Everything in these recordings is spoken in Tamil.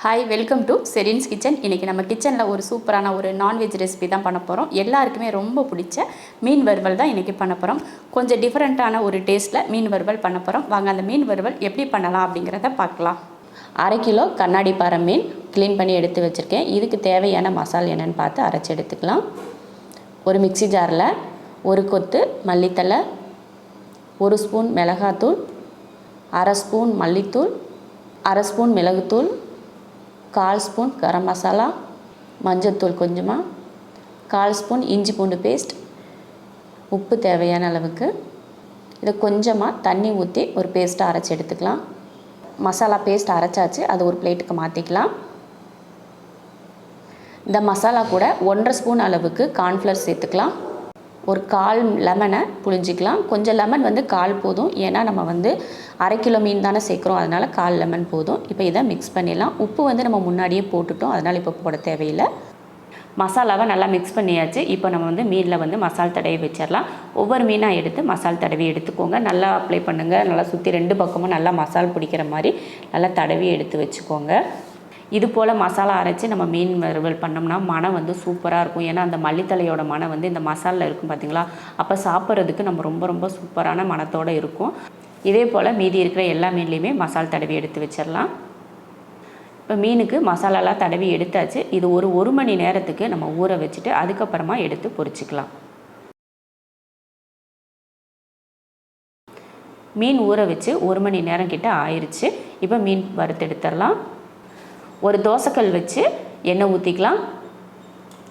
ஹாய் வெல்கம் டு செரின்ஸ் கிச்சன். இன்றைக்கி நம்ம கிச்சனில் ஒரு சூப்பரான ஒரு நான்வெஜ் ரெசிபி தான் பண்ண போகிறோம். எல்லாருக்குமே ரொம்ப பிடிச்ச மீன் வறுவல் தான் இன்றைக்கி பண்ண போகிறோம். கொஞ்சம் டிஃப்ரெண்ட்டான ஒரு டேஸ்ட்டில் மீன் வறுவல் பண்ண போகிறோம். வாங்க அந்த மீன் வறுவல் எப்படி பண்ணலாம் அப்படிங்கிறத பார்க்கலாம். 1/2 கிலோ கண்ணாடி பாறை மீன் க்ளீன் பண்ணி எடுத்து வச்சுருக்கேன். இதுக்கு தேவையான மசாலா என்னென்னு பார்த்து அரைச்சி எடுத்துக்கலாம். ஒரு மிக்சி ஜாரில் 1 கொத்து மல்லித்தலை, 1 ஸ்பூன் மிளகாத்தூள், 1/2 ஸ்பூன் மல்லித்தூள், 1/2 ஸ்பூன் மிளகுத்தூள், 1/4 ஸ்பூன் கரம் மசாலா, மஞ்சள்தூள் கொஞ்சமாக, 1/4 ஸ்பூன் இஞ்சி பூண்டு பேஸ்ட், உப்பு தேவையான அளவுக்கு. இதை கொஞ்சமாக தண்ணி ஊற்றி ஒரு பேஸ்ட்டாக அரைச்சி எடுத்துக்கலாம். மசாலா பேஸ்ட் அரைச்சாச்சு, அது ஒரு பிளேட்டுக்கு மாற்றிக்கலாம். இந்த மசாலா கூட 1/2 ஸ்பூன் அளவுக்கு கார்ன்ஃப்ளவர் சேர்த்துக்கலாம். ஒரு 1/4 லெமனை புழிஞ்சிக்கலாம். கொஞ்சம் லெமன் 1/4 போதும், ஏன்னா நம்ம 1/2 கிலோ மீன் தானே சேர்க்குறோம், அதனால் 1/4 லெமன் போதும். இப்போ இதை மிக்ஸ் பண்ணிடலாம். உப்பு நம்ம முன்னாடியே போட்டுட்டோம், அதனால் இப்போ போட தேவையில்லை. மசாலாவை நல்லா மிக்ஸ் பண்ணியாச்சு. இப்போ நம்ம மீனில் மசால் தடவி வச்சிடலாம். ஒவ்வொரு மீனாக எடுத்து மசால் தடவி எடுத்துக்கோங்க. நல்லா அப்ளை பண்ணுங்கள். நல்லா சுற்றி 2 பக்கமும் நல்லா மசால் பிடிக்கிற மாதிரி நல்லா தடவி எடுத்து வச்சுக்கோங்க. இது போல் மசாலா அரைச்சி நம்ம மீன் வறுவல் பண்ணோம்னா மனம் சூப்பராக இருக்கும். ஏன்னா அந்த மல்லித்தலையோட மனம் இந்த மசாலில் இருக்கும் பார்த்திங்களா, அப்போ சாப்பிட்றதுக்கு நம்ம ரொம்ப சூப்பரான மனத்தோடு இருக்கும். இதே போல் மீதி இருக்கிற எல்லா மீன்லேயுமே மசால் தடவி எடுத்து வச்சிடலாம். இப்போ மீனுக்கு மசாலாலாம் தடவி எடுத்தாச்சு. இது ஒரு 1 மணி நேரத்துக்கு நம்ம ஊற வச்சுட்டு அதுக்கப்புறமா எடுத்து பொரிச்சிக்கலாம். மீன் ஊற வச்சு 1 மணி நேரம் கிட்ட ஆயிடுச்சு. இப்போ மீன் வறுத்து எடுத்துடலாம். ஒரு தோசைக்கல் வச்சு எண்ணெய் ஊற்றிக்கலாம்.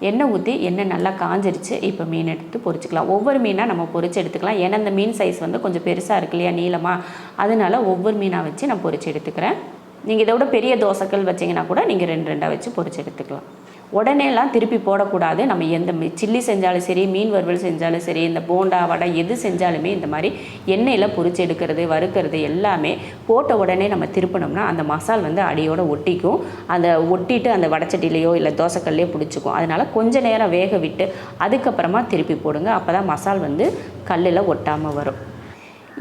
எண்ணெய் ஊற்றி எண்ணெய் நல்லா காஞ்சிருச்சு. இப்போ மீன் எடுத்து பொரிச்சிக்கலாம். ஒவ்வொரு மீனாக நம்ம பொரிச்சு எடுத்துக்கலாம். ஏன்னா இந்த மீன் சைஸ் கொஞ்சம் பெருசாக இருக்கு இல்லையா, நீளமாக, அதனால ஒவ்வொரு மீனாக வச்சு நான் பொரிச்சு எடுத்துக்கிறேன். நீங்கள் இதை விட பெரிய தோசைக்கல் வச்சிங்கன்னா கூட நீங்கள் 2 வச்சு பொரிச்சு எடுத்துக்கலாம். உடனேலாம் திருப்பி போடக்கூடாது. நம்ம எந்த சில்லி செஞ்சாலும் சரி, மீன் வறுவல் செஞ்சாலும் சரி, இந்த போண்டா வடை எது செஞ்சாலுமே இந்த மாதிரி எண்ணெயில் பொரிச்சு எடுக்கிறது, வறுக்கிறது எல்லாமே போட்ட உடனே நம்ம திருப்பினோம்னா அந்த மசால் அடியோட ஒட்டிக்கும். அந்த ஒட்டிட்டு அந்த வடைச்சட்டிலையோ இல்லை தோசைக்கல்லையோ பிடிச்சிக்கும். அதனால் கொஞ்சம் நேரம் வேக விட்டு அதுக்கப்புறமா திருப்பி போடுங்க. அப்போ தான் மசால் கல்லில் ஒட்டாமல் வரும்.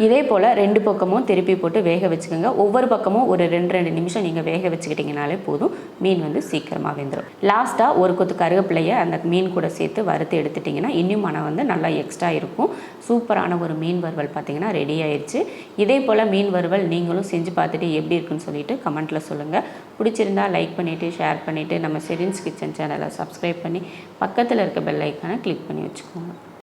இதே போல் 2 பக்கமும் திருப்பி போட்டு வேக வச்சுக்கோங்க. ஒவ்வொரு பக்கமும் ஒரு 2 நிமிஷம் நீங்கள் வேக வச்சுக்கிட்டிங்கனாலே போதும். மீன் சீக்கிரமாக வெந்துடும். லாஸ்ட்டாக 1 கொத்து கருவேப்பிலையை அந்த மீன் கூட சேர்த்து வறுத்து எடுத்துட்டிங்கன்னா இன்னும் மனம் நல்லா எக்ஸ்ட்ரா இருக்கும். சூப்பரான ஒரு மீன் வறுவல் பார்த்திங்கன்னா ரெடி ஆயிடுச்சு. இதே போல் மீன் வறுவல் நீங்களும் செஞ்சு பார்த்துட்டு எப்படி இருக்குன்னு சொல்லிட்டு கமெண்ட்டில் சொல்லுங்கள். பிடிச்சிருந்தா லைக் பண்ணிவிட்டு ஷேர் பண்ணிவிட்டு நம்ம செரின்ஸ் கிச்சன் சேனலை சப்ஸ்கிரைப் பண்ணி பக்கத்தில் இருக்க பெல் ஐக்கானை கிளிக் பண்ணி வச்சுக்கோங்க.